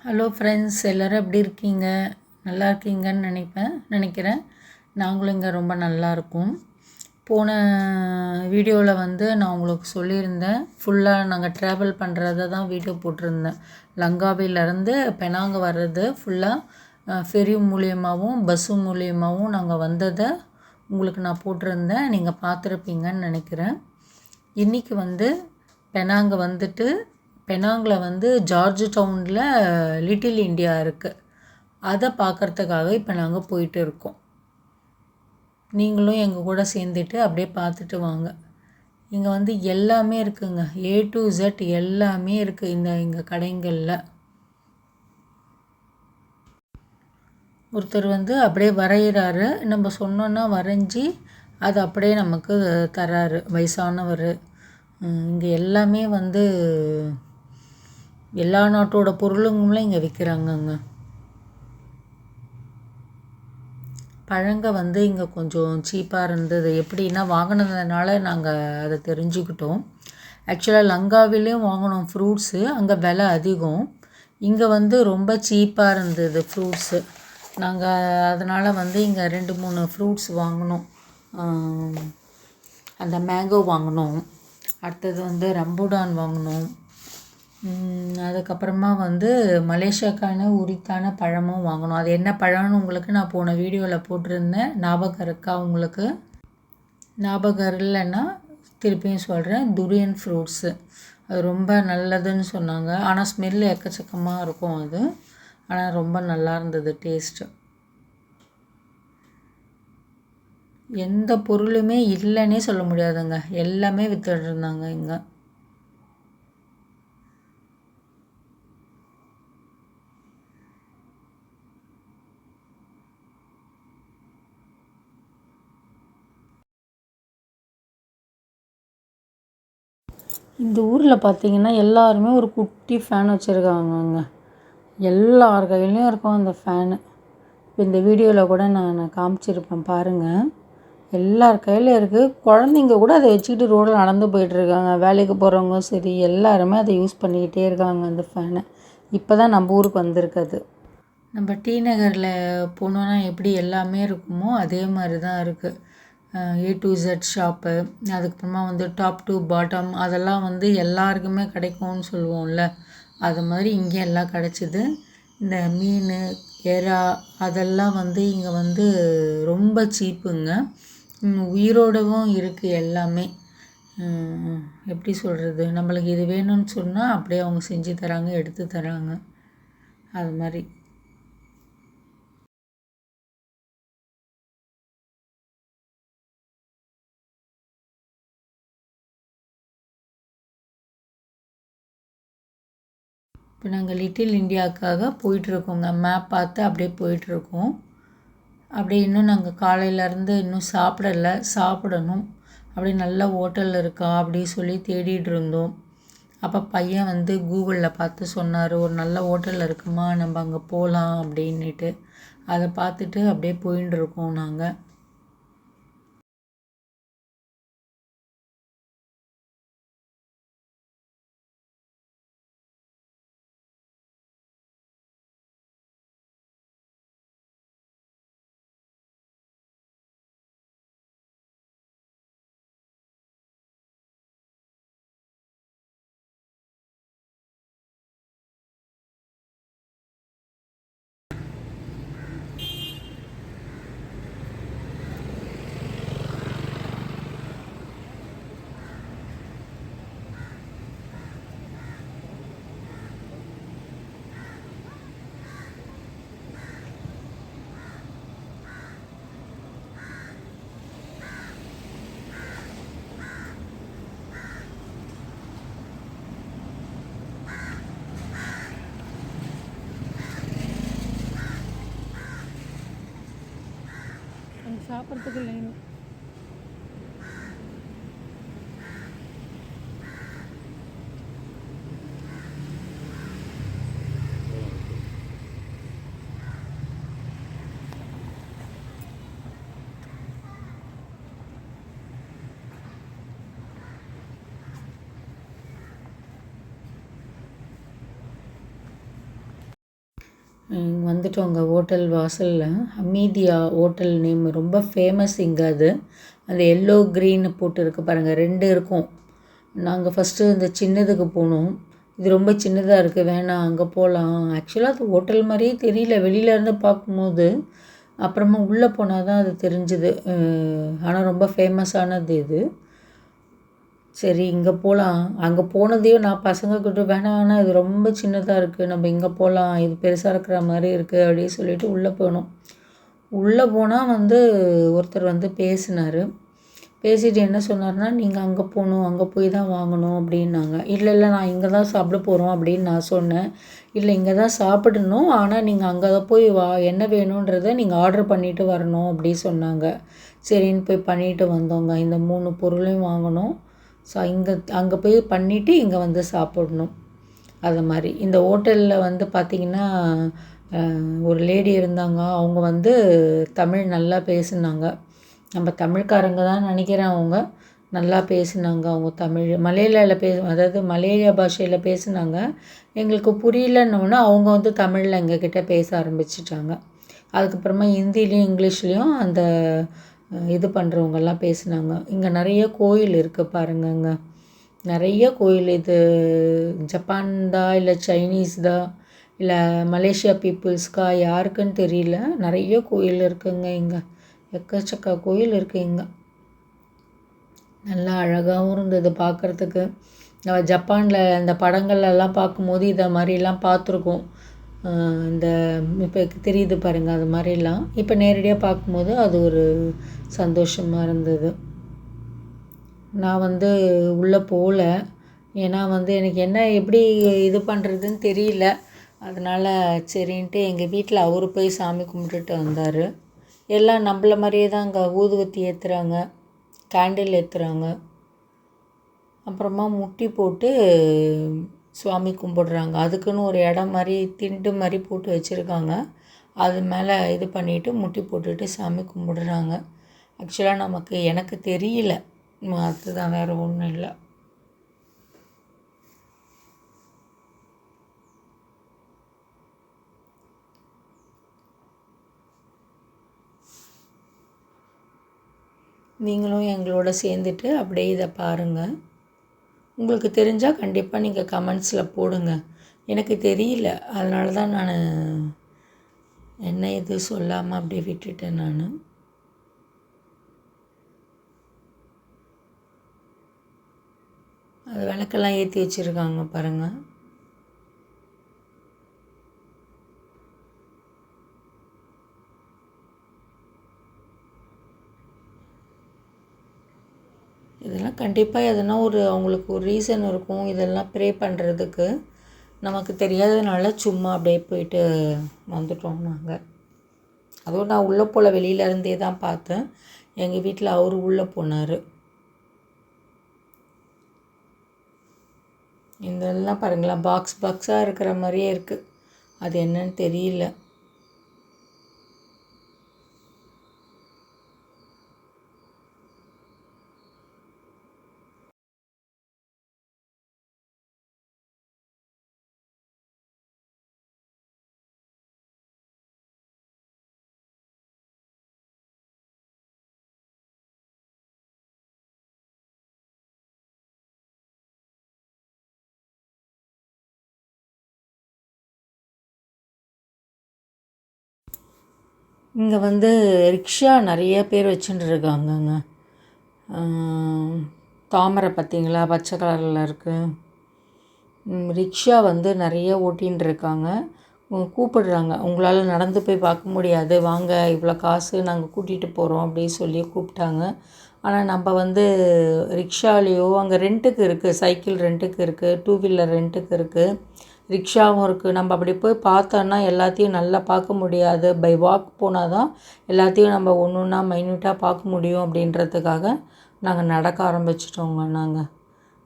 Hello friends, எல்லோரும் எப்படி இருக்கீங்க? நல்லா இருக்கீங்கன்னு நினைக்கிறேன். நாங்களும் இங்கே ரொம்ப நல்லா இருக்கோம். போன வீடியோவில் நான் உங்களுக்கு சொல்லியிருந்தேன், ஃபுல்லாக நாங்கள் ட்ராவல் பண்ணுறத தான் வீடியோ போட்டிருந்தேன். லங்காவிலேருந்து பெனாங் வர்றது ஃபுல்லாக ஃபெரி மூலியமாகவும் பஸ்ஸு மூலியமாகவும் நாங்கள் வந்ததை உங்களுக்கு நான் போட்டிருந்தேன். நீங்கள் பார்த்துருப்பீங்கன்னு நினைக்கிறேன். இன்றைக்கி பெனாங் வந்துட்டு பெனாங்கில் ஜார்ஜ் டவுனில் லிட்டில் இண்டியா இருக்குது. அதை பார்க்குறதுக்காக இப்போ நாங்கள் போயிட்டு இருக்கோம். நீங்களும் எங்கள் கூட சேர்ந்துட்டு அப்படியே பார்த்துட்டு வாங்க. இங்கே எல்லாமே இருக்குங்க, A to Z எல்லாமே இருக்குது எங்கள் கடைங்களில். ஒருத்தர் அப்படியே வரைகிறாரு, நம்ம சொன்னோன்னா வரைஞ்சி அது அப்படியே நமக்கு தராரு, வயசானவர். இங்கே எல்லாமே எல்லா நாட்டோட பொருளுங்களும் இங்கே விற்கிறாங்கங்க. பழங்க இங்கே கொஞ்சம் சீப்பாக இருந்தது. எப்படின்னா வாங்கினதுனால நாங்கள் அதை தெரிஞ்சுக்கிட்டோம். ஆக்சுவலாக லங்காவிலையும் வாங்கினோம் ஃப்ரூட்ஸு, அங்கே விலை அதிகம். இங்கே ரொம்ப சீப்பாக இருந்தது ஃப்ரூட்ஸு. நாங்கள் அதனால் இங்கே 2-3 ஃப்ரூட்ஸ் வாங்கினோம். அந்த மேங்கோ வாங்கினோம், அடுத்தது ரம்புடான் வாங்கினோம். அதுக்கப்புறமா மலேசியாக்கான உரித்தான பழமும் வாங்கினோம். அது என்ன பழம்னு உங்களுக்கு நான் போன வீடியோவில் போட்டிருந்தேன். ஞாபகம் இருக்கா உங்களுக்கு? ஞாபகம் இல்லைன்னா திருப்பியும் சொல்கிறேன். துரியன் ஃப்ரூட்ஸு அது ரொம்ப நல்லதுன்னு சொன்னாங்க. ஆனால் ஸ்மெல்லு எக்கச்சக்கமாக இருக்கும் அது. ஆனால் ரொம்ப நல்லா இருந்தது டேஸ்ட்டு. எந்த பொருளுமே இல்லைன்னே சொல்ல முடியாதுங்க, எல்லாமே விற்றுட்டு இருந்தாங்க இங்கே. இந்த ஊரில் பார்த்திங்கன்னா எல்லாருமே ஒரு குட்டி ஃபேன் வச்சுருக்காங்கங்க. எல்லார் கையிலையும் இருக்கும் அந்த ஃபேனு. இப்போ இந்த வீடியோவில் கூட நான் காமிச்சிருப்பேன் பாருங்கள். எல்லார் கையிலையும் இருக்குது. குழந்தைங்க கூட அதை வச்சுக்கிட்டு ரோடில் நடந்து போயிட்டுருக்காங்க. வேலைக்கு போகிறவங்க சரி, எல்லாருமே அதை யூஸ் பண்ணிக்கிட்டே இருக்காங்க அந்த ஃபேனை. இப்போ தான் நம்ம ஊருக்கு வந்திருக்குது. நம்ம டி நகரில் போனோன்னா எப்படி எல்லாமே இருக்குமோ அதே மாதிரி தான் இருக்குது. A to Z ஷாப்பு, அதுக்கப்புறமா டாப் டு பாட்டம் அதெல்லாம் எல்லாருக்குமே கிடைக்கும்னு சொல்லுவோம்ல, அது மாதிரி இங்கே எல்லாம் கிடச்சிது. இந்த மீன், எறா அதெல்லாம் இங்கே ரொம்ப சீப்புங்க. உயிரோடவும் இருக்குது எல்லாமே. எப்படி சொல்கிறது, நம்மளுக்கு இது வேணும்னு சொன்னால் அப்படியே அவங்க செஞ்சு தராங்க, எடுத்து தராங்க. அது மாதிரி இப்போ நாங்கள் லிட்டில் இண்டியாவுக்காக போயிட்டுருக்கோங்க. மேப் பார்த்து அப்படியே போயிட்டுருக்கோம். அப்படியே இன்னும் நாங்கள் காலையிலேருந்து இன்னும் சாப்பிடணும். அப்படியே நல்ல ஹோட்டல் இருக்கா அப்படி சொல்லி தேடிட்டு இருந்தோம். அப்போ பையன் கூகுளில் பார்த்து சொன்னார், ஒரு நல்ல ஹோட்டல் இருக்குமா, நம்ம அங்கே போகலாம் அப்படின்னுட்டு. அதை பார்த்துட்டு அப்படியே போயின்னு இருக்கோம் நாங்கள். சாப்பிட்றதுக்கு லைன் வந்துட்டோங்க ஹோட்டல் வாசலில். ஹமீதியா ஹோட்டல் நேம் ரொம்ப ஃபேமஸ் இங்கே. அது அந்த எல்லோ க்ரீன் போட்டு இருக்கு பாருங்கள், 2 இருக்கும். நாங்கள் ஃபஸ்ட்டு இந்த சின்னதுக்கு போனோம். இது ரொம்ப சின்னதாக இருக்குது, வேணாம் அங்கே போகலாம். ஆக்சுவலாக அது ஹோட்டல் மாதிரியே தெரியல வெளியிலேருந்து பார்க்கும்போது. அப்புறமா உள்ளே போனால் தான் அது தெரிஞ்சுது. ஆனால் ரொம்ப ஃபேமஸானது இது. சரி இங்கே போகலாம். அங்கே போனதையும் நான் பசங்கக்கிட்ட வேணாம் இது ரொம்ப சின்னதாக இருக்குது, நம்ம இங்கே போகலாம், இது பெருசாக இருக்கிற மாதிரி இருக்குது அப்படின்னு சொல்லிட்டு உள்ளே போனோம். உள்ளே போனால் ஒருத்தர் பேசினார். பேசிட்டு என்ன சொன்னார்னா, நீங்கள் அங்கே போகணும், அங்கே போய் தான் வாங்கணும் அப்படின்னாங்க. இல்லை நான் இங்கே தான் சாப்பிட போகிறோம் அப்படின்னு நான் சொன்னேன். இல்லை இங்கே தான் சாப்பிடணும், ஆனால் நீங்கள் அங்கே போய் என்ன வேணுன்றதை நீங்கள் ஆர்டர் பண்ணிவிட்டு வரணும் அப்படி சொன்னாங்க. சரின்னு போய் பண்ணிட்டு வந்தோங்க. இந்த 3 பொருளையும் வாங்கினோம். அங்கே போய் பண்ணிவிட்டு இங்கே சாப்பிடணும். அது மாதிரி இந்த ஹோட்டலில் பார்த்திங்கன்னா ஒரு லேடி இருந்தாங்க. அவங்க தமிழ் நல்லா பேசுனாங்க. நம்ம தமிழ்காரங்க தான் நினைக்கிறேன். அவங்க நல்லா பேசுனாங்க. அவங்க தமிழ் மலையாளில் அதாவது மலேசியா பாஷையில் பேசுனாங்க. எங்களுக்கு புரியலன்னொன்னே அவங்க தமிழில் எங்ககிட்ட பேச ஆரம்பிச்சிட்டாங்க. அதுக்கப்புறமா ஹிந்திலையும் இங்கிலீஷ்லேயும் அந்த இது பண்ணுறவங்கெல்லாம் பேசுனாங்க. இங்கே நிறைய கோயில் இருக்குது பாருங்கங்க. நிறைய கோயில். இது ஜப்பான் தான் இல்லை சைனீஸ் தான் இல்லை மலேசியா பீப்புள்ஸ்க்கா யாருக்குன்னு தெரியல. நிறைய கோயில் இருக்குங்க இங்கே. எக்கச்சக்க கோயில் இருக்குது இங்கே. நல்லா அழகாகவும் இருந்தது பார்க்குறதுக்கு. நம்ம ஜப்பானில் இந்த படங்கள்லாம் பார்க்கும்போது இதை மாதிரிலாம் பார்த்துருக்கோம். இந்த இப்போ தெரியுது பாருங்கள், அது மாதிரிலாம் இப்போ நேரடியாக பார்க்கும்போது அது ஒரு சந்தோஷமாக இருந்தது. நான் உள்ளே போகல. ஏன்னா எனக்கு என்ன எப்படி இது பண்ணுறதுன்னு தெரியல. அதனால் சரின்ட்டு எங்கள் வீட்டில் அவர் போய் சாமி கும்பிட்டுட்டு வந்தார். எல்லாம் நம்மள மாதிரியே தான் அங்கே ஊதுவத்தி ஏற்றுறாங்க, கேண்டில் ஏற்றுறாங்க, அப்புறமா முட்டி போட்டு சுவாமி கும்பிடுறாங்க. அதுக்குன்னு ஒரு இடம் மாதிரி திண்டு மாதிரி போட்டு வச்சுருக்காங்க. அது மேலே இது பண்ணிவிட்டு முட்டி போட்டுட்டு சாமி கும்பிடுறாங்க. ஆக்சுவலாக எனக்கு தெரியல, அதுதான், வேறு ஒன்றும் இல்லை. நீங்களும் எங்களோட சேர்ந்துட்டு அப்படியே இதை பாருங்கள். உங்களுக்கு தெரிஞ்சால் கண்டிப்பாக நீங்கள் கமெண்ட்ஸில் போடுங்க. எனக்கு தெரியல, அதனால தான் நான் என்ன இது சொல்லாமல் அப்படியே விட்டுட்டேன். நான் அது விளக்கெல்லாம் ஏற்றி வச்சுருக்காங்க பாருங்கள். இதெல்லாம் கண்டிப்பாக எதனா அவங்களுக்கு ஒரு ரீசன் இருக்கும் இதெல்லாம் ப்ரே பண்ணுறதுக்கு. நமக்கு தெரியாததுனால சும்மா அப்படியே போயிட்டு வந்துட்டோம் நாங்கள். அதுவும் நான் உள்ளே போல வெளியிலேருந்தே தான் பார்த்தேன். எங்கள் வீட்டில் அவர் உள்ளே போனார். இதெல்லாம் பாருங்களேன், பாக்ஸாக இருக்கிற மாதிரியே இருக்குது. அது என்னன்னு தெரியல. இங்கே ரிக்ஷா நிறைய பேர் வச்சுட்டு இருக்காங்கங்க. தாமரை பார்த்திங்களா, பச்சை கலரில் இருக்குது. ரிக்ஷா நிறைய ஓட்டின்னு இருக்காங்க. கூப்பிடுறாங்க, உங்களால் நடந்து போய் பார்க்க முடியாது, வாங்க இவ்வளோ காசு நாங்கள் கூட்டிகிட்டு போகிறோம் அப்படின்னு சொல்லி கூப்பிட்டாங்க. ஆனால் நம்ம ரிக்ஷாலேயோ அங்கே ரெண்ட்டுக்கு இருக்குது, சைக்கிள் ரெண்ட்டுக்கு இருக்குது, 2 வீலர் ரெண்ட்டுக்கு இருக்குது, ரிக்ஷாவும் இருக்குது. நம்ம அப்படி போய் பார்த்தோன்னா எல்லாத்தையும் நல்லா பார்க்க முடியாது. பை வாக் போனால் தான் எல்லாத்தையும் நம்ம ஒன்று ஒன்றா மைன்யூட்டாக பார்க்க முடியும். அப்படின்றதுக்காக நாங்கள் நடக்க ஆரம்பிச்சிட்டோங்க. நாங்கள்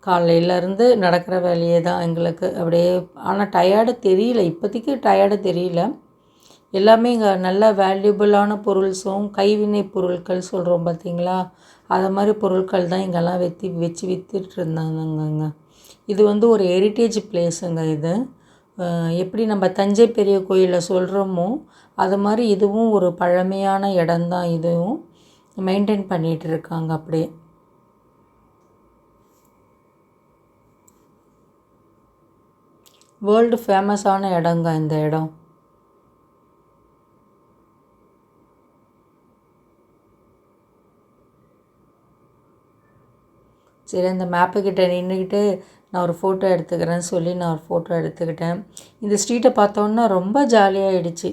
காலையிலேருந்து நடக்கிற வேலையே தான் எங்களுக்கு. அப்படியே ஆனால் டயர்டு தெரியல, இப்போதைக்கு டயர்டு தெரியல. எல்லாமே இங்கே நல்ல வேல்யூபிளான பொருள்ஸும் கைவினை பொருட்கள் சொல்கிறோம் பார்த்திங்களா, அதை மாதிரி பொருட்கள் தான் இங்கெல்லாம் வச்சு விற்றுட்டு இருந்தாங்கங்க. இது ஒரு ஹெரிட்டேஜ் பிளேஸுங்க. இது எப்படி நம்ம தஞ்சை பெரிய கோயிலில் சொல்கிறோமோ அது மாதிரி இதுவும் ஒரு பழமையான இடம்தான். இதுவும் மெயின்டைன் பண்ணிகிட்டு இருக்காங்க அப்படியே. வேர்ல்டு ஃபேமஸான இடங்க இந்த இடம். சரி, அந்த மேப்புக்கிட்ட நின்றுக்கிட்டு நான் ஒரு ஃபோட்டோ எடுத்துக்கிறேன்னு சொல்லி நான் ஒரு ஃபோட்டோ எடுத்துக்கிட்டேன். இந்த ஸ்ட்ரீட்டை பார்த்தோன்னா ரொம்ப ஜாலியாகிடுச்சு.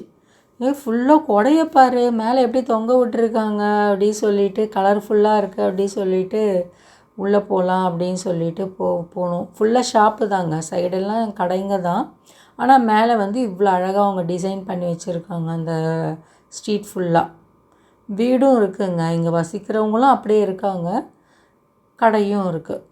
ஃபுல்லாக கொடையை பாரு, மேலே எப்படி தொங்க விட்டுருக்காங்க அப்படின்னு சொல்லிட்டு, கலர்ஃபுல்லாக இருக்குது அப்படி சொல்லிட்டு உள்ளே போகலாம் அப்படின்னு சொல்லிட்டு போனோம். ஃபுல்லாக ஷாப்பு தாங்க, சைடெல்லாம் கடைங்க தான். ஆனால் மேலே வந்து இவ்வளோ அழகாக அவங்க டிசைன் பண்ணி வச்சுருக்காங்க அந்த ஸ்ட்ரீட் ஃபுல்லாக. வீடும் இருக்குங்க, இங்கே வசிக்கிறவங்களும் அப்படியே இருக்காங்க, கடையும் இருக்குது.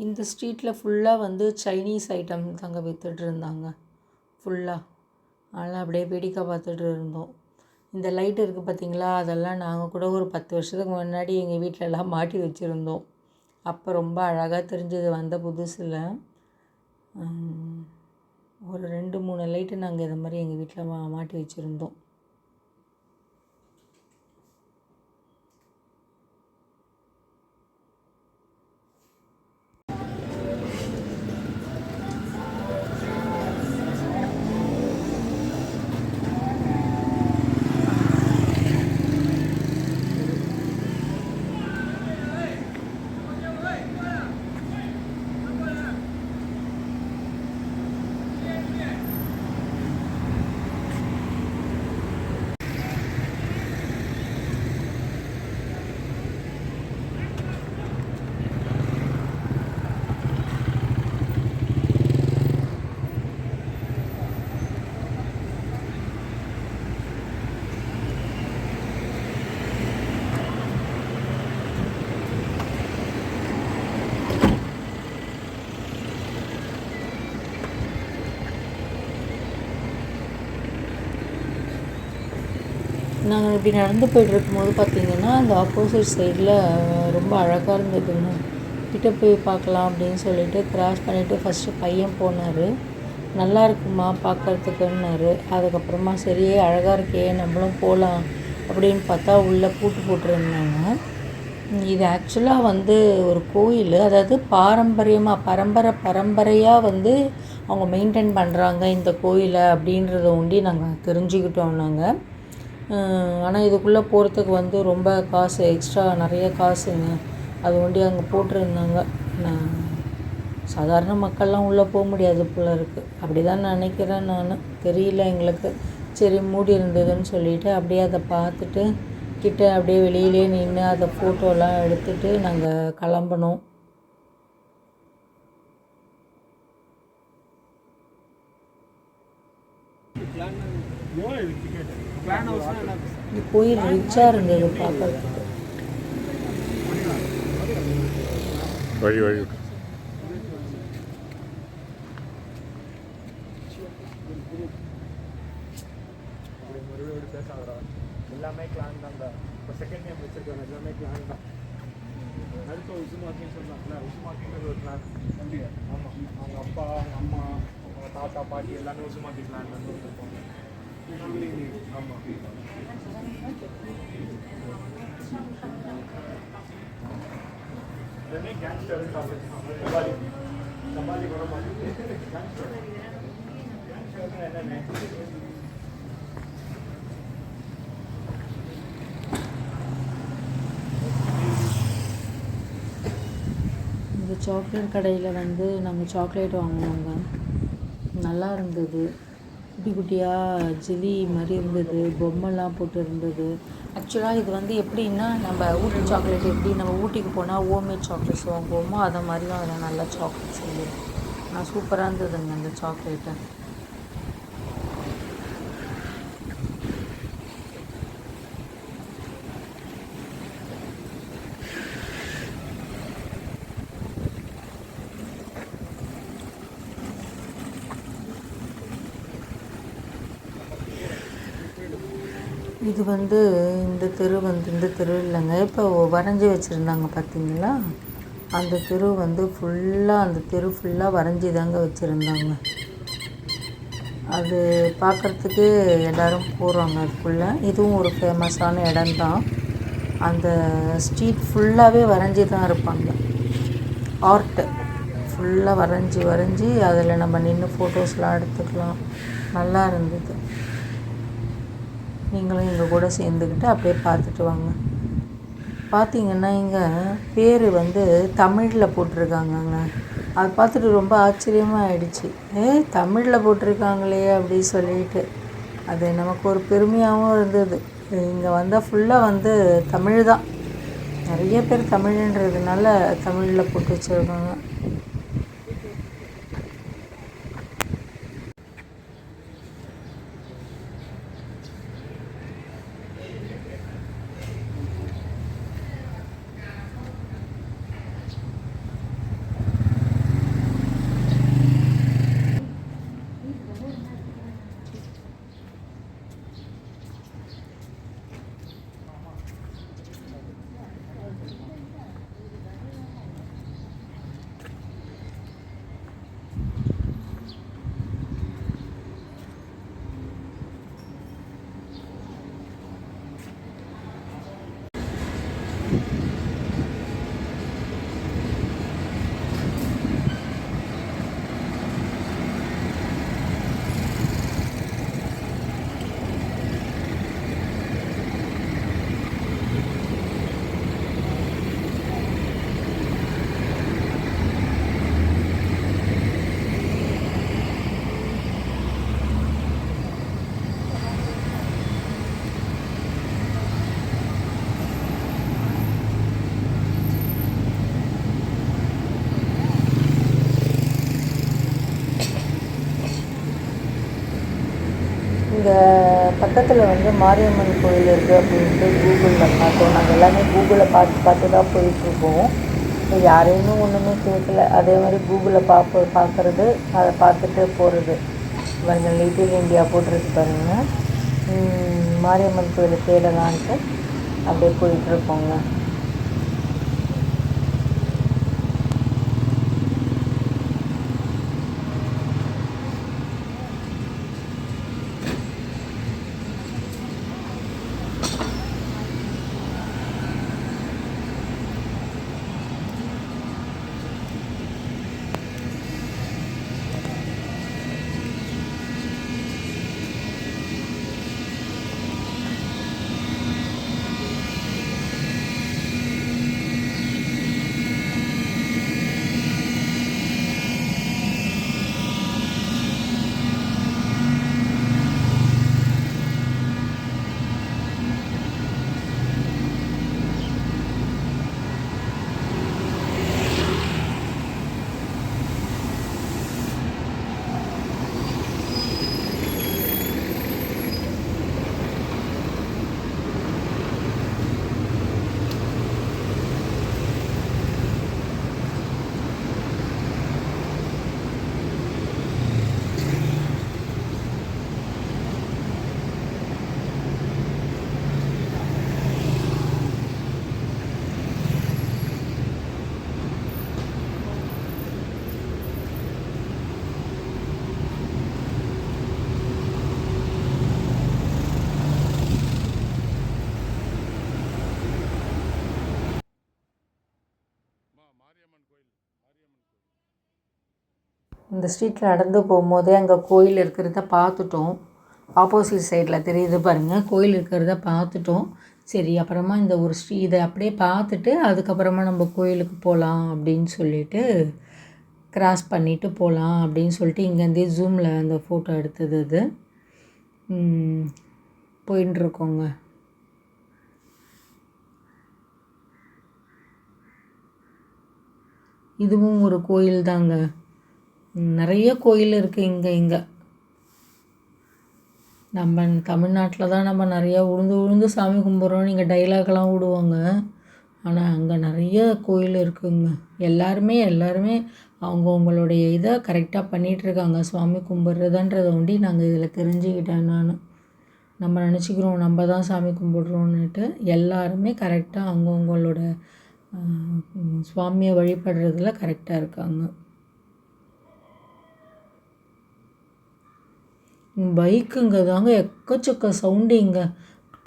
இந்த ஸ்ட்ரீட்டில் ஃபுல்லாக வந்து சைனீஸ் ஐட்டம் தாங்க விற்றுட்டு இருந்தாங்க ஃபுல்லாக. அதெல்லாம் அப்படியே வேடிக்கை பார்த்துட்டு இருந்தோம். இந்த லைட் இருக்குது பார்த்திங்களா, அதெல்லாம் நாங்கள் கூட ஒரு 10 வருஷத்துக்கு முன்னாடி எங்கள் வீட்டிலலாம் மாட்டி வச்சுருந்தோம். அப்போ ரொம்ப அழகாக தெரிஞ்சது வந்த புதுசில். ஒரு 2-3 லைட்டு நாங்கள் இதை மாதிரி எங்கள் வீட்டில் மாட்டி வச்சுருந்தோம். நாங்கள் இப்படி நடந்து போய்ட்டுருக்கும்போது பார்த்திங்கன்னா அந்த ஆப்போசிட் சைடில் ரொம்ப அழகாக இருந்ததுங்க. கிட்டே போய் பார்க்கலாம் அப்படின்னு சொல்லிட்டு கிராஸ் பண்ணிவிட்டு ஃபஸ்ட்டு பையன் போனார். நல்லா இருக்குமா பார்க்குறதுக்குன்னாரு. அதுக்கப்புறமா சரி அழகாக இருக்கே நம்மளும் போகலாம் அப்படின்னு பார்த்தா உள்ளே பூட்டு போட்டுருந்தாங்க. இது ஆக்சுவலாக வந்து ஒரு கோயில், அதாவது பரம்பரையாக வந்து அவங்க மெயின்டைன் பண்ணுறாங்க இந்த கோயிலை அப்படின்றத ஒண்டி நாங்கள் தெரிஞ்சுக்கிட்டோம் நாங்கள். ஆனால் இதுக்குள்ளே போகிறதுக்கு வந்து ரொம்ப காசு, எக்ஸ்ட்ரா நிறைய காசுங்க. அது ஒண்டி அங்கே போட்டிருந்தாங்க. சாதாரண மக்கள்லாம் உள்ளே போக முடியாது போல இருக்குது, அப்படி தான் நினைக்கிறேன் நான், தெரியல எங்களுக்கு. சரி மூடி இருந்ததுன்னு சொல்லிவிட்டு அப்படியே அதை பார்த்துட்டு கிட்ட அப்படியே வெளியிலே நின்று அதை ஃபோட்டோலாம் எடுத்துகிட்டு நாங்கள் கிளம்பினோம். இந்த கோயில் ரிச்சாக இருந்தது பார்க்கறதுக்கு. வழி வழி எல்லாமே கிளான் தான்டா. இப்போ செகண்ட் நேம் வச்சிருக்காங்க, எல்லாமே கிளான் தான். அடுத்த உசுமாக்கின்னு சொன்னாங்கல்ல, உசுமாக்கின்றது ஒரு கிளான். ஆமாம், அவங்க அப்பா, அவங்க அம்மா, அவங்க தாத்தா, பாட்டி எல்லாமே உசுமாக்கி கிளான் வந்து வந்திருப்பாங்க. ஆமாம், எல்லாமே கேங்ஸ்டர் சபாலி சபாலி கூட பார்த்து கேங்ஸ்டர் என்னென்ன இந்த சாக்லேட் கடையில் வந்து நாங்கள் சாக்லேட் வாங்கினோங்க. நல்லா இருந்தது. குட்டி குட்டியாக ஜெல்லி மாதிரி இருந்தது, பொம்மைலாம் போட்டு இருந்தது. ஆக்சுவலாக இது வந்து எப்படின்னா, நம்ம ஊட்டி சாக்லேட் எப்படி நம்ம ஊட்டிக்கு போனால் ஹோம்மேட் சாக்லேட்ஸ் வாங்குவோமோ அதை மாதிரி தான் அதில் நல்ல சாக்லேட்ஸ் இருந்தது. சூப்பராக இருந்ததுங்க அந்த சாக்லேட்டு. இது வந்து இந்த தெரு இல்லைங்க, இப்போ வரைஞ்சி வச்சுருந்தாங்க பார்த்தீங்களா, அந்த தெரு வந்து அந்த தெரு ஃபுல்லாக வரைஞ்சி தாங்க வச்சுருந்தாங்க. அது பார்க்குறதுக்கே எல்லோரும் போகிறாங்க அதுக்குள்ளே. இதுவும் ஒரு ஃபேமஸான இடம்தான். அந்த ஸ்ட்ரீட் ஃபுல்லாகவே வரைஞ்சி தான் இருப்பாங்க. ஆர்ட்டு ஃபுல்லாக வரைஞ்சி அதில் நம்ம நின்று ஃபோட்டோஸ்லாம் எடுத்துக்கலாம். நல்லா இருந்தது. நீங்களும் எங்கள் கூட சேர்ந்துக்கிட்டு அப்படியே பார்த்துட்டு வாங்க. பார்த்திங்கன்னா இங்கே பேர் வந்து தமிழில் போட்டிருக்காங்கங்க. அது பார்த்துட்டு ரொம்ப ஆச்சரியமாக ஆயிடுச்சு. தமிழில் போட்டிருக்காங்களே அப்படின்னு சொல்லிட்டு அது நமக்கு ஒரு பெருமையாகவும் இருந்தது. இங்கே வந்தால் ஃபுல்லாக வந்து தமிழ் தான். நிறைய பேர் தமிழ்ன்றதுனால தமிழில் போட்டு வச்சுருக்காங்க. இங்கே பக்கத்தில் வந்து மாரியம்மன் கோயில் இருக்குது அப்படின்ட்டு கூகுளில் பார்த்தோம். நாங்கள் எல்லாமே கூகுளில் பார்த்து தான் போயிட்டுருக்கோம். யாரையுமே ஒன்றுமே கேட்கல. அதே மாதிரி கூகுளில் பார்க்குறது, அதை பார்த்துட்டு போகிறது. இவங்க லிட்டில் இந்தியா போட்டிருக்கு பாருங்கள். மாரியம்மன் கோயில் தேடலான்ட்டு அப்படியே போயிட்டுருக்கோங்க. இந்த ஸ்ட்ரீட்டில் நடந்து போகும்போதே அங்கே கோயில் இருக்கிறத பார்த்துட்டோம். ஆப்போசிட் சைடில் தெரியுது பாருங்கள், கோயில் இருக்கிறத பார்த்துட்டோம். சரி அப்புறமா இந்த ஒரு இதை அப்படியே பார்த்துட்டு அதுக்கப்புறமா நம்ம கோயிலுக்கு போகலாம் அப்படின்னு சொல்லிட்டு கிராஸ் பண்ணிவிட்டு போகலாம் அப்படின்னு சொல்லிட்டு இங்கேருந்தே ஜூமில் அந்த ஃபோட்டோ எடுத்தது அது போயின்ட்டுருக்கோங்க. இதுவும் ஒரு கோயில் தாங்க. நிறைய கோயில் இருக்குது இங்கே நம்ம தமிழ்நாட்டில் தான் நம்ம நிறையா உழுந்து சாமி கும்பிட்றோம். நீங்கள் டைலாக்லாம் விடுவாங்க. ஆனால் அங்கே நிறைய கோயில் இருக்குங்க. எல்லாருமே அவங்கவுங்களுடைய இதை கரெக்டாக பண்ணிகிட்ருக்காங்க. சுவாமி கும்பிட்றதுன்றதை ஒண்டி நாங்கள் இதில் தெரிஞ்சுக்கிட்டேன் நான். நம்ம நினச்சிக்கிறோம் நம்ம தான் சாமி கும்பிட்றோன்னுட்டு. எல்லாருமே கரெக்டாக அவங்கவுங்களோட சுவாமியை வழிபடுறதுல கரெக்டாக இருக்காங்க. பைக்குங்க தாங்க எக்கச்சக்க சவுண்டு இங்கே.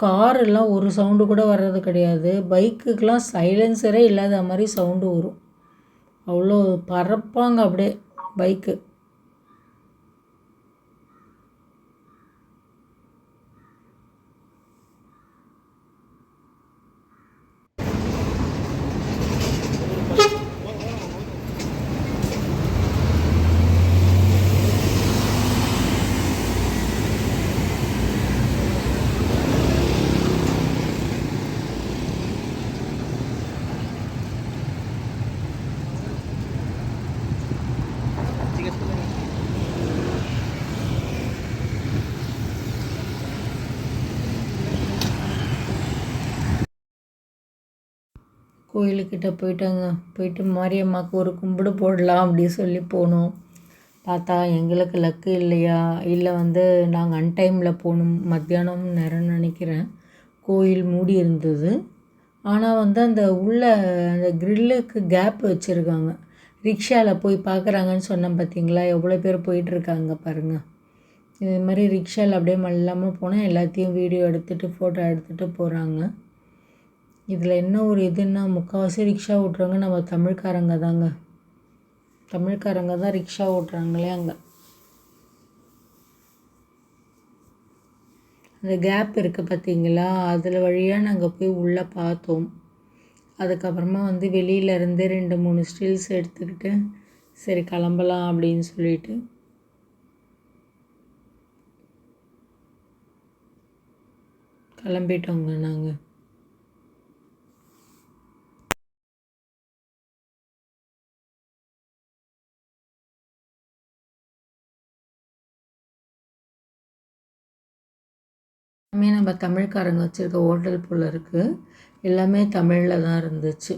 காரெல்லாம் ஒரு சவுண்டு கூட வர்றது கிடையாது. பைக்குக்கெலாம் சைலன்சரே இல்லாத மாதிரி சவுண்டு வரும். அவ்வளோ பறப்பாங்க அப்படியே பைக்கு. கோயிலுக்கிட்ட போயிட்டு மாரியம்மாவுக்கு ஒரு கும்பிடு போடலாம் அப்படின்னு சொல்லி போனோம். பார்த்தா எங்களுக்கு லக்கு இல்லையா, இல்லை நாங்கள் அன்டைமில் போகணும். மத்தியானம் நேரம்னு நினைக்கிறேன். கோயில் மூடி இருந்தது. ஆனால் அந்த உள்ள அந்த க்ரில்லுக்கு கேப் வச்சுருக்காங்க. ரிக்ஷாவில் போய் பார்க்குறாங்கன்னு சொன்னேன் பார்த்தீங்களா, எவ்வளோ பேர் போயிட்டுருக்காங்க பாருங்கள். இது மாதிரி ரிக்ஷாவில் அப்படியே மல்லாமல் போனால் எல்லாத்தையும் வீடியோ எடுத்துகிட்டு ஃபோட்டோ எடுத்துகிட்டு போகிறாங்க. இதில் என்ன ஒரு இதுன்னா, முக்கால்வாசி ரிக்ஷா ஓட்டுறவங்க நம்ம தமிழ்காரங்க தாங்க. தமிழ்காரங்க தான் ரிக்ஷா ஓட்டுறாங்களே அங்கே. அந்த கேப் இருக்குது பார்த்தீங்களா, அதில் வழியாக நாங்கள் போய் உள்ளே பார்த்தோம். அதுக்கப்புறமா வெளியிலேருந்து 2-3 ஸ்டில்ஸ் எடுத்துக்கிட்டு சரி கிளம்பலாம் அப்படின்னு சொல்லிட்டு கிளம்பிட்டோங்க நாங்கள். எல்லாமே நம்ம தமிழ்காரங்க வச்சுருக்க ஹோட்டல் போல் இருக்குது. எல்லாமே தமிழில் தான் இருந்துச்சு.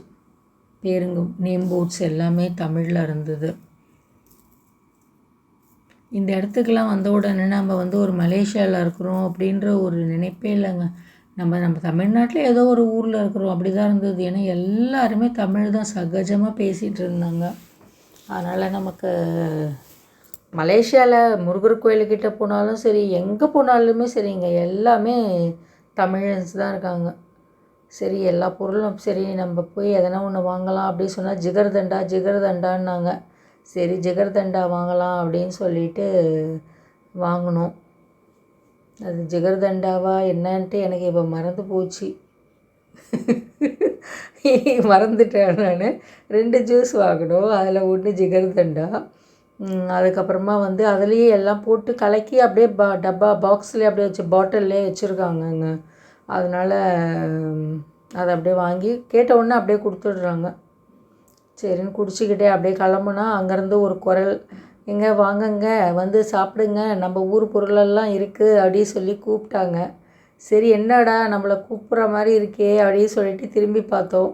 பேருங்க நேம் போர்ட்ஸ் எல்லாமே தமிழில் இருந்தது. இந்த இடத்துக்கெலாம் வந்த உடனே நம்ம ஒரு மலேசியாவில் இருக்கிறோம் அப்படின்ற ஒரு நினைப்பே இல்லைங்க. நம்ம தமிழ்நாட்டில் ஏதோ ஒரு ஊரில் இருக்கிறோம் அப்படி தான் இருந்தது. ஏன்னா எல்லாருமே தமிழ் தான் சகஜமாக பேசிகிட்டு இருந்தாங்க. அதனால் நமக்கு மலேசியாவில் முருகர் கோயிலுக்கிட்ட போனாலும் சரி, எங்கே போனாலுமே சரிங்க, எல்லாமே தமிழன்ஸ் தான் இருக்காங்க. சரி எல்லா பொருளும் சரி நம்ம போய் எதனா ஒன்று வாங்கலாம் அப்படின்னு சொன்னால் ஜிகர்தண்டான்னாங்க. சரி ஜிகர்தண்டா வாங்கலாம் அப்படின்னு சொல்லிட்டு வாங்கினோம். அது ஜிகர்தண்டாவா என்னன்ட்டு எனக்கு இப்போ மறந்து போச்சு. மறந்துட்டேன் நான். 2 ஜூஸ் வாங்கினோம். அதில் 1 ஜிகர்தண்டா. அதுக்கப்புறமா அதுலேயே எல்லாம் போட்டு கலக்கி அப்படியே டப்பா பாக்ஸ்லேயே அப்படியே வச்சு பாட்டில்லே வச்சுருக்காங்கங்க. அதனால் அதை அப்படியே வாங்கி கேட்ட உடனே அப்படியே கொடுத்துட்றாங்க. சரின்னு குடிச்சிக்கிட்டே அப்படியே கிளம்புனா அங்கேருந்து ஒரு குரல், எங்க வாங்கங்க சாப்பிடுங்க, நம்ம ஊர் பொருளெல்லாம் இருக்குது அப்படின்னு சொல்லி கூப்பிட்டாங்க. சரி என்னடா நம்மளை கூப்பிட்ற மாதிரி இருக்கே அப்படின்னு சொல்லிட்டு திரும்பி பார்த்தோம்.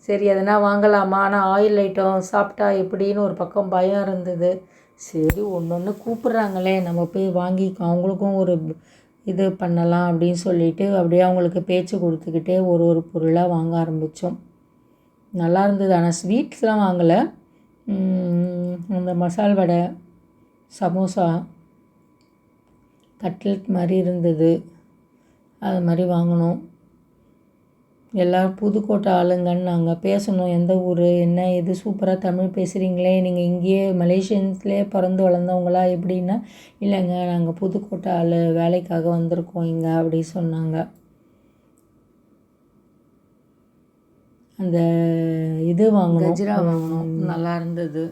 சரி எதனா வாங்கலாமா, ஆனால் ஆயில் ஐட்டம் சாப்பிட்டா எப்படின்னு ஒரு பக்கம் பயம் இருந்தது. சரி ஒன்று கூப்பிட்றாங்களே நம்ம போய் வாங்கி அவங்களுக்கும் ஒரு இது பண்ணலாம் அப்படின்னு சொல்லிட்டு அப்படியே அவங்களுக்கு பேச்சு கொடுத்துக்கிட்டே ஒரு பொருளாக வாங்க ஆரம்பித்தோம். நல்லா இருந்தது. ஆனால் ஸ்வீட்ஸ்லாம் வாங்கலை. அந்த மசால் வடை, சமோசா, கட்லெட் மாதிரி இருந்தது, அது மாதிரி வாங்கினோம். எல்லோரும் புதுக்கோட்டை ஆளுங்கன்னு நாங்கள் பேசணும். எந்த ஊர் என்ன இது சூப்பராக தமிழ் பேசுகிறீங்களே, நீங்கள் இங்கேயே மலேசியன்ஸ்லேயே பிறந்து வளர்ந்தவங்களா எப்படின்னா, இல்லைங்க நாங்கள் புதுக்கோட்டை ஆள் வேலைக்காக வந்திருக்கோம் இங்கே அப்படி சொன்னாங்க. அந்த இது வாங்கினோம், கஜ்ரா வாங்கினோம், நல்லா இருந்தது.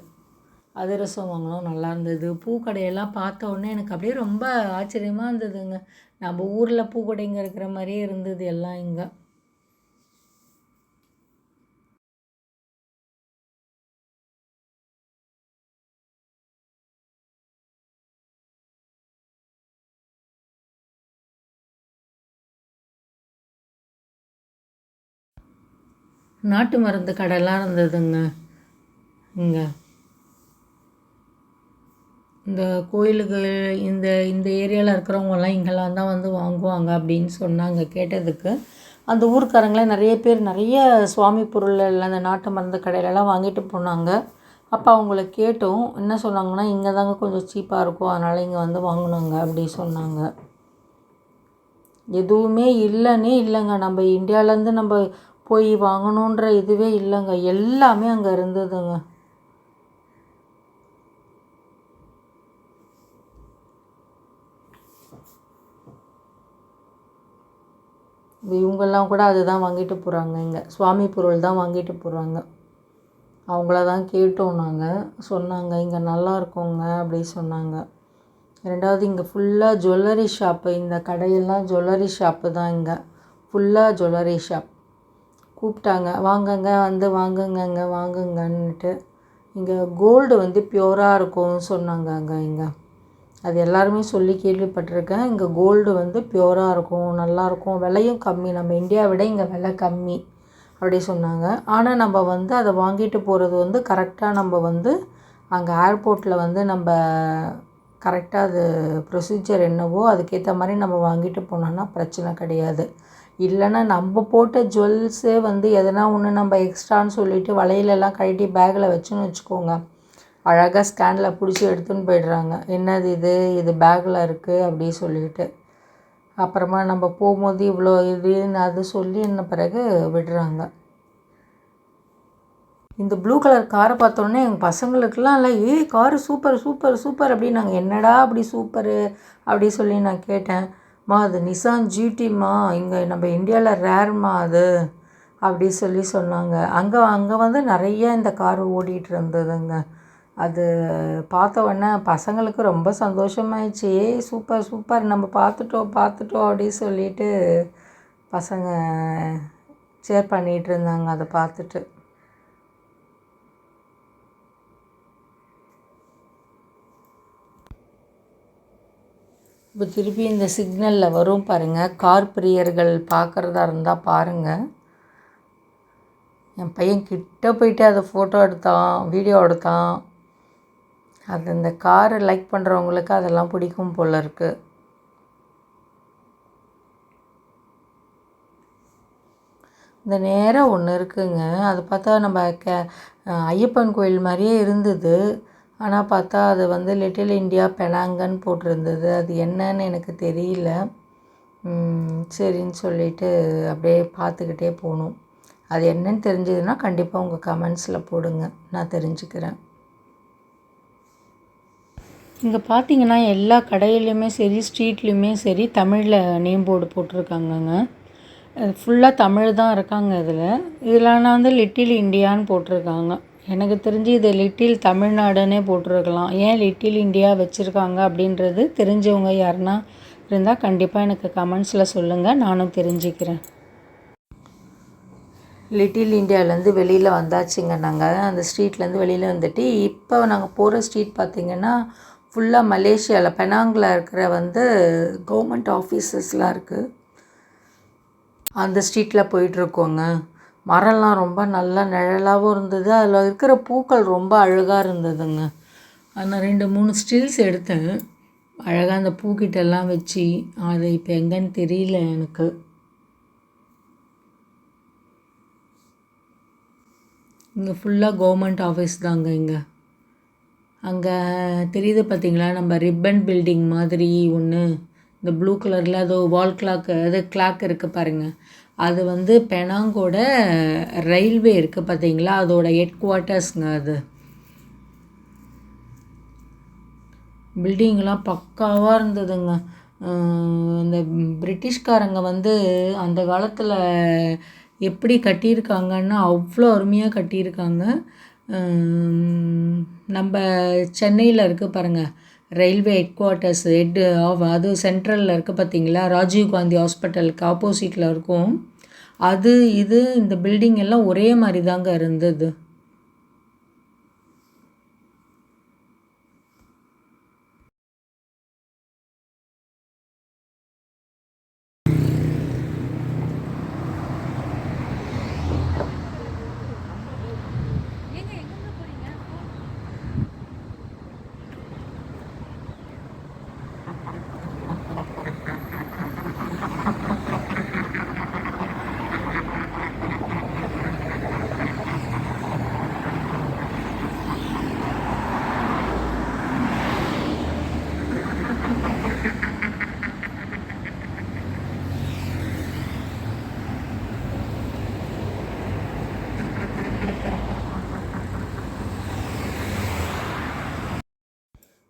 அதிரசம் வாங்கினோம், நல்லா இருந்தது. பூக்கடையெல்லாம் பார்த்த உடனே எனக்கு அப்படியே ரொம்ப ஆச்சரியமாக இருந்ததுங்க. நம்ம ஊரில் பூக்கடைங்க இருக்கிற மாதிரியே இருந்தது எல்லாம் இங்கே. நாட்டு மருந்து கடைலாம் இருந்ததுங்க இங்கே. இந்த கோயிலுக்கு இந்த இந்த ஏரியாவில் இருக்கிறவங்கலாம் இங்கெல்லாம் தான் வந்து வாங்குவாங்க அப்படின்னு சொன்னாங்க கேட்டதுக்கு. அந்த ஊர்க்காரங்களே நிறைய பேர் நிறைய சுவாமி பொருள் எல்லாம் அந்த நாட்டு மருந்து கடையிலலாம் வாங்கிட்டு போனாங்க. அப்போ அவங்கள கேட்டோம். என்ன சொன்னாங்கன்னா, இங்கே தாங்க கொஞ்சம் சீப்பாக இருக்கும், அதனால் இங்கே வந்து வாங்கினாங்க அப்படி சொன்னாங்க. எதுவுமே இல்லைன்னே இல்லைங்க. நம்ம இந்தியாவிலேருந்து நம்ம போய் வாங்கணுன்ற இதுவே இல்லைங்க. எல்லாமே அங்கே இருந்ததுங்க. இவங்கெல்லாம் கூட அதுதான் வாங்கிட்டு போகிறாங்க. இங்கே சுவாமி பொருள் தான் வாங்கிட்டு போகிறாங்க. அவங்கள தான் கேட்டோம் நாங்கள். சொன்னாங்க இங்கே நல்லா இருக்குங்க அப்படி சொன்னாங்க. ரெண்டாவது இங்கே ஃபுல்லாக ஜுவல்லரி ஷாப்பு. இந்த கடையெல்லாம் ஜுவல்லரி ஷாப்பு தான் இங்கே. ஃபுல்லாக ஜுவல்லரி ஷாப். கூப்பிட்டாங்க, வாங்குங்க வந்து வாங்குங்கங்க வாங்குங்கன்னுட்டு. இங்கே கோல்டு வந்து பியூராக இருக்கும்னு சொன்னாங்க இங்கே. அது எல்லாருமே சொல்லி கேள்விப்பட்டிருக்கேன். இங்கே கோல்டு வந்து பியூராக இருக்கும், நல்லாயிருக்கும், விலையும் கம்மி, நம்ம இந்தியாவை விட இங்கே விலை கம்மி அப்படி சொன்னாங்க. ஆனால் நம்ம வந்து அதை வாங்கிட்டு போகிறது வந்து கரெக்டாக நம்ம வந்து அங்கே ஏர்போர்ட்டில் வந்து நம்ம கரெக்டாக அது ப்ரொசீஜர் என்னவோ அதுக்கேற்ற மாதிரி நம்ம வாங்கிட்டு போனோன்னா பிரச்சனை கிடையாது. இல்லைன்னா நம்ம போட்ட ஜுவல்ஸே வந்து எதனா ஒன்று நம்ம எக்ஸ்ட்ரான்னு சொல்லிவிட்டு வளையலெல்லாம் கழட்டி பேக்கில் வச்சுன்னு வச்சுக்கோங்க, அழகாக ஸ்கேனில் பிடிச்சி எடுத்துன்னு போய்ட்றாங்க. என்னது இது பேக்கில் இருக்குது அப்படி சொல்லிட்டு. அப்புறமா நம்ம போகும்போது இவ்வளோ இதுன்னு அது சொல்லி என்ன பிறகு விடுறாங்க. இந்த ப்ளூ கலர் காரை பார்த்தோன்னே எங்கள் பசங்களுக்கெல்லாம் இல்லை, காரு சூப்பர் சூப்பர் சூப்பர் அப்படின்னு. நாங்கள் என்னடா அப்படி சூப்பரு அப்படி சொல்லி நான் கேட்டேன். அது நிசான் ஜிடிம்மா, இங்கே நம்ம இந்தியாவில் ரேர்மா அது அப்படி சொன்னாங்க. அங்கே வந்து நிறைய இந்த கார் ஓடிட்டு இருந்ததுங்க. அது பார்த்த உடனே பசங்களுக்கு ரொம்ப சந்தோஷமாயிடுச்சு. சூப்பர் சூப்பர் நம்ம பார்த்துட்டோம் அப்படி சொல்லிட்டு பசங்க ஷேர் பண்ணிகிட்டு இருந்தாங்க அதை பார்த்துட்டு. இப்போ திருப்பி இந்த சிக்னலில் வரும் பாருங்கள். கார் பிரியர்கள் பார்க்குறதா இருந்தால் பாருங்கள். என் பையன் கிட்ட போயிட்டு அதை ஃபோட்டோ எடுத்தான், வீடியோ எடுத்தான். அது இந்த காரை லைக் பண்ணுறவங்களுக்கு அதெல்லாம் பிடிக்கும் போல் இருக்குது. இந்த நேராக ஒன்று இருக்குங்க. அது பார்த்தா நம்ம ஐயப்பன் கோயில் மாதிரியே இருந்தது. ஆனால் பார்த்தா அது வந்து லிட்டில் இண்டியா பெனாங்கன்னு போட்டிருந்தது. அது என்னன்னு எனக்கு தெரியல. சரின்னு சொல்லிட்டு அப்படியே பார்த்துக்கிட்டே போகணும். அது என்னன்னு தெரிஞ்சதுன்னா கண்டிப்பாக உங்கள் கமெண்ட்ஸில் போடுங்க, நான் தெரிஞ்சுக்கிறேன். இங்கே பார்த்தீங்கன்னா எல்லா கடையிலையுமே சரி, ஸ்ட்ரீட்லேயுமே சரி, தமிழில் நேம் போர்டு போட்டிருக்காங்கங்க. ஃபுல்லாக தமிழ் தான் இருக்காங்க இதில் நான் வந்து லிட்டில் இண்டியான்னு போட்டிருக்காங்க. எனக்கு தெரிஞ்சு இது லிட்டில் தமிழ்நாடுன்னே போட்டிருக்கலாம். ஏன் லிட்டில் இண்டியா வச்சுருக்காங்க அப்படின்றது தெரிஞ்சவங்க யாருன்னா இருந்தால் கண்டிப்பாக எனக்கு கமெண்ட்ஸில் சொல்லுங்கள், நானும் தெரிஞ்சுக்கிறேன். லிட்டில் இண்டியாவிலேருந்து வெளியில் வந்தாச்சுங்க. நாங்கள் அந்த ஸ்ட்ரீட்லேருந்து வெளியில் வந்துட்டு இப்போ நாங்கள் போகிற ஸ்ட்ரீட் பார்த்திங்கன்னா ஃபுல்லாக மலேசியாவில் பெனாங்கில் இருக்கிற வந்து கவர்மெண்ட் ஆஃபீஸஸ்லாம் இருக்குது. அந்த ஸ்ட்ரீட்டில் போயிட்டுருக்கோங்க. மரம்லாம் ரொம்ப நல்லா நிழலாகவும் இருந்தது. அதில் இருக்கிற பூக்கள் ரொம்ப அழகாக இருந்ததுங்க. நான் 2-3 ஸ்டில்ஸ் எடுத்தேன். அழகாக அந்த பூக்கிட்டெல்லாம் வச்சு. அது இப்போ எங்கேன்னு தெரியல எனக்கு. இங்கே ஃபுல்லாக கவர்மெண்ட் ஆஃபீஸ் தாங்க இங்கே. அங்கே தெரியுது பார்த்தீங்களா, நம்ம ரிப்பன் பில்டிங் மாதிரி ஒன்று, இந்த ப்ளூ கலரில் அதோ வால் கிளாக்கு, அது கிளாக் இருக்குது பாருங்கள். அது வந்து பெனாங்கோட ரயில்வே இருக்குது பார்த்தீங்களா, அதோட ஹெட் குவார்ட்டர்ஸுங்க. அது பில்டிங்லாம் பக்காவாக இருந்ததுங்க. இந்த பிரிட்டிஷ்காரங்க வந்து அந்த காலத்தில் எப்படி கட்டியிருக்காங்கன்னா அவ்வளோ அருமையாக கட்டியிருக்காங்க. நம்ம சென்னையில் இருக்குது பாருங்கள், ரயில்வே ஹெட் குவார்ட்டர்ஸ் அது சென்ட்ரலில் இருக்குது பார்த்தீங்களா, ராஜீவ் காந்தி ஹாஸ்பிட்டலுக்கு ஆப்போசிட்டில் இருக்கும். அது இந்த பில்டிங் எல்லாம் ஒரே மாதிரி தாங்க இருந்தது.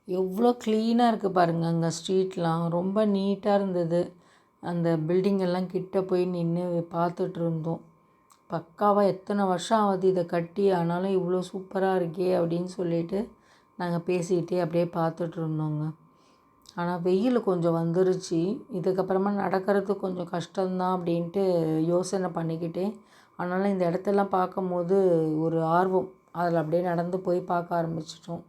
எவ்வளோ க்ளீனாக இருக்குது பாருங்கள், அங்கே ஸ்ட்ரீட்லாம் ரொம்ப நீட்டாக இருந்தது. அந்த பில்டிங் எல்லாம் கிட்ட போய் நின்று பார்த்துட்டு இருந்தோம். பக்காவாக எத்தனை வருஷம் ஆகுது இதை கட்டி, ஆனாலும் இவ்வளோ சூப்பராக இருக்கே அப்படின்னு சொல்லிட்டு நாங்கள் பேசிக்கிட்டே அப்படியே பார்த்துட்டு இருந்தோங்க. ஆனால் வெயில் கொஞ்சம் வந்துருச்சு, இதுக்கப்புறமா நடக்கிறது கொஞ்சம் கஷ்டம்தான் அப்படின்ட்டு யோசனை பண்ணிக்கிட்டே, ஆனாலும் இந்த இடத்தெல்லாம் பார்க்கும்போது ஒரு ஆர்வம், அதில் அப்படியே நடந்து போய் பார்க்க ஆரம்பிச்சிட்டோம்.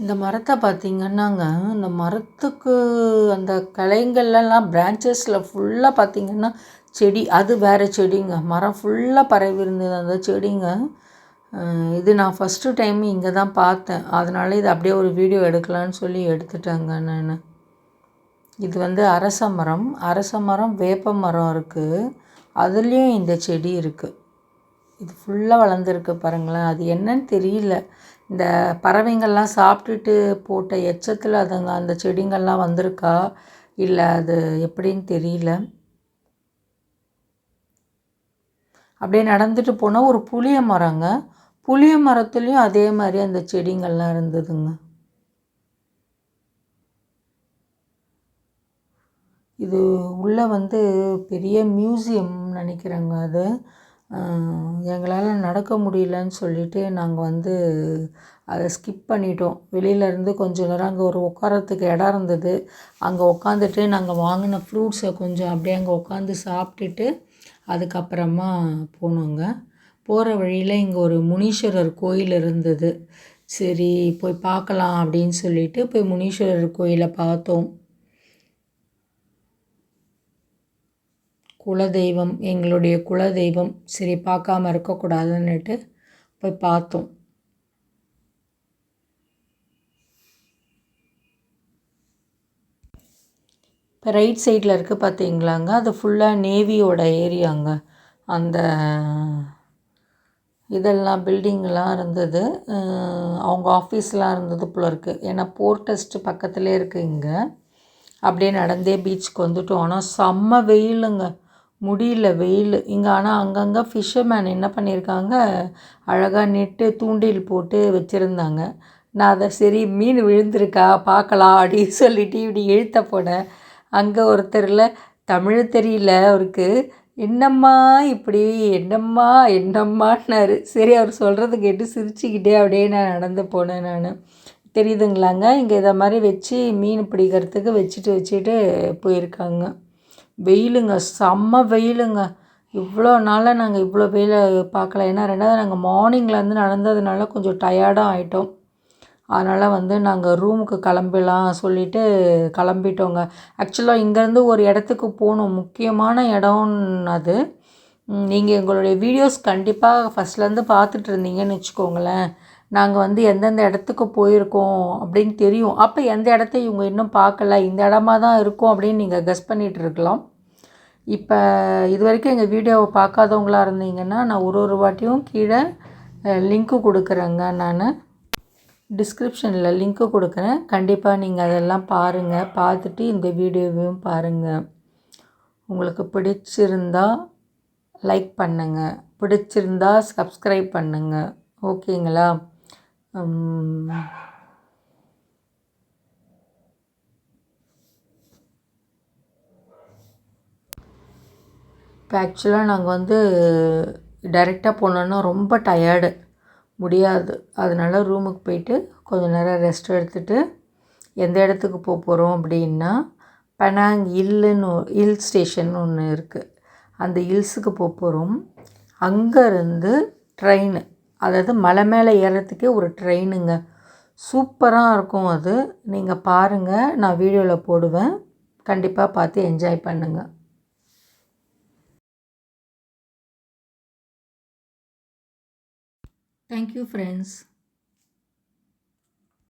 இந்த மரத்தை பார்த்திங்கன்னாங்க, இந்த மரத்துக்கு அந்த கிளைங்கள்லாம் பிரான்ச்சஸில் ஃபுல்லாக பார்த்திங்கன்னா செடி, அது வேறு செடிங்க. மரம் ஃபுல்லாக பரவி இருந்தது அந்த செடிங்க. இது நான் ஃபஸ்ட்டு டைம் இங்கே தான் பார்த்தேன், அதனால இது அப்படியே ஒரு வீடியோ எடுக்கலான்னு சொல்லி எடுத்துட்டேங்க நான். இது அரச மரம் வேப்ப மரம் இருக்குது, அதுலேயும் இந்த செடி இருக்குது. இது ஃபுல்லாக வளர்ந்துருக்கு பாருங்களேன். அது என்னன்னு தெரியல, இந்த பறவைங்கள்லாம் சாப்பிட்டுட்டு போட்ட எச்சத்தில் அதுங்க அந்த செடிங்கள்லாம் வந்திருக்கா இல்லை அது எப்படின்னு தெரியல. அப்படியே நடந்துட்டு போனால் ஒரு புளிய மரங்க, புளிய மரத்துலேயும் அதே மாதிரி அந்த செடிங்கள்லாம் இருந்ததுங்க. இது உள்ளே பெரிய மியூசியம் நினைக்கிறேங்க. அது எங்களால் நடக்க முடியலன்னு சொல்லிவிட்டு நாங்கள் அதை ஸ்கிப் பண்ணிட்டோம். வெளியிலேருந்து கொஞ்சம் நேரம் அங்கே ஒரு உட்காரத்துக்கு இடம் இருந்தது, அங்கே உட்காந்துட்டு நாங்கள் வாங்கின ஃப்ரூட்ஸை கொஞ்சம் அப்படியே அங்கே உட்காந்து சாப்பிட்டுட்டு அதுக்கப்புறமா போனோங்க. போகிற வழியில் இங்கே ஒரு முனீஸ்வரர் கோயில் இருந்தது, சரி போய் பார்க்கலாம் அப்படின்னு சொல்லிட்டு போய் முனீஸ்வரர் கோயிலை பார்த்தோம். குலதெய்வம், எங்களுடைய குலதெய்வம், சரி பார்க்காம இருக்கக்கூடாதுன்னுட்டு போய் பார்த்தோம். இப்போ ரைட் சைடில் இருக்குது பார்த்தீங்களாங்க, அது ஃபுல்லாக நேவியோட ஏரியாங்க. அந்த இதெல்லாம் பில்டிங்கெலாம் இருந்தது, அவங்க ஆஃபீஸ்லாம் இருந்தது போல இருக்குது. ஏன்னா போர்ட்டஸ்ட்டு பக்கத்துலேயே இருக்குது இங்கே. அப்படியே நடந்தே பீச்சுக்கு வந்துட்டோம். ஆனால் செம்ம வெயிலுங்க, முடியல வெயில் இங்கே. ஆனால் அங்கங்கே ஃபிஷர்மேன் என்ன பண்ணியிருக்காங்க, அழகாக நெட்டு தூண்டில் போட்டு வச்சுருந்தாங்க. நான் அதை சரி மீன் விழுந்திருக்கா பார்க்கலாம் அப்படின்னு சொல்லிட்டு இப்படி இழுத்த போனேன். அங்கே ஒருத்தரில் தமிழ் தெரியல அவருக்கு, என்னம்மா இப்படி என்னம்மான்னாரு. சரி அவர் சொல்கிறது கேட்டு சிரிச்சுக்கிட்டே அப்படியே நான் நடந்து போனேன். நான் தெரியுதுங்களாங்க, இங்கே இதை மாதிரி வச்சு மீன் பிடிக்கிறதுக்கு வச்சுட்டு போயிருக்காங்க. வெயிலுங்க, செம்ம வெயிலுங்க. இவ்வளோ நாளாக நாங்கள் இவ்வளோ வெயில பார்க்கல. ஏன்னா 2வது நாங்கள் மார்னிங்லேருந்து நடந்ததுனால கொஞ்சம் டயர்டாக ஆகிட்டோம். அதனால் வந்து நாங்கள் ரூமுக்கு கிளம்பிடலாம் சொல்லிவிட்டு கிளம்பிட்டோங்க. ஆக்சுவலாக இங்கேருந்து ஒரு இடத்துக்கு போகணும், முக்கியமான இடம் அது. நீங்கள் எங்களுடைய வீடியோஸ் கண்டிப்பாக ஃபஸ்ட்லேருந்து பார்த்துட்டு இருந்தீங்கன்னு வச்சுக்கோங்களேன், நாங்கள் வந்து எந்தெந்த இடத்துக்கு போயிருக்கோம் அப்படின்னு தெரியும். அப்போ எந்த இடத்த இவங்க இன்னும் பார்க்கல, இந்த இடமா தான் இருக்கும் அப்படின்னு நீங்கள் கெஸ் பண்ணிகிட்டு இருக்கலாம். இப்போ இது வரைக்கும் எங்கள் வீடியோவை பார்க்காதவங்களாக இருந்தீங்கன்னா, நான் ஒரு வாட்டியும் கீழே லிங்க்கு கொடுக்குறேங்க. நான் டிஸ்கிரிப்ஷனில் லிங்க்கு கொடுக்குறேன். கண்டிப்பாக நீங்கள் அதெல்லாம் பாருங்கள். பார்த்துட்டு இந்த வீடியோவையும் பாருங்கள். உங்களுக்கு பிடிச்சிருந்தா லைக் பண்ணுங்கள், பிடிச்சிருந்தா சப்ஸ்கிரைப் பண்ணுங்கள். ஓகேங்களா? இப்போ ஆக்சுவலாக நாங்கள் வந்து டைரெக்டாக போனோன்னா ரொம்ப டயர்டு, முடியாது. அதனால் ரூமுக்கு போயிட்டு கொஞ்சம் நேரம் ரெஸ்ட் எடுத்துகிட்டு எந்த இடத்துக்கு போகிறோம் அப்படின்னா, பெனாங் ஹில் ஸ்டேஷன் ஒன்று இருக்குது. அந்த ஹில்ஸுக்கு போகிறோம். அங்கேருந்து ட்ரெயின், அதாவது மலை மேலே ஏறுறதுக்கே ஒரு ட்ரெயினுங்க. சூப்பராக இருக்கும் அது. நீங்கள் பாருங்கள், நான் வீடியோவில் போடுவேன். கண்டிப்பாக பார்த்து என்ஜாய் பண்ணுங்கள். Thank you friends.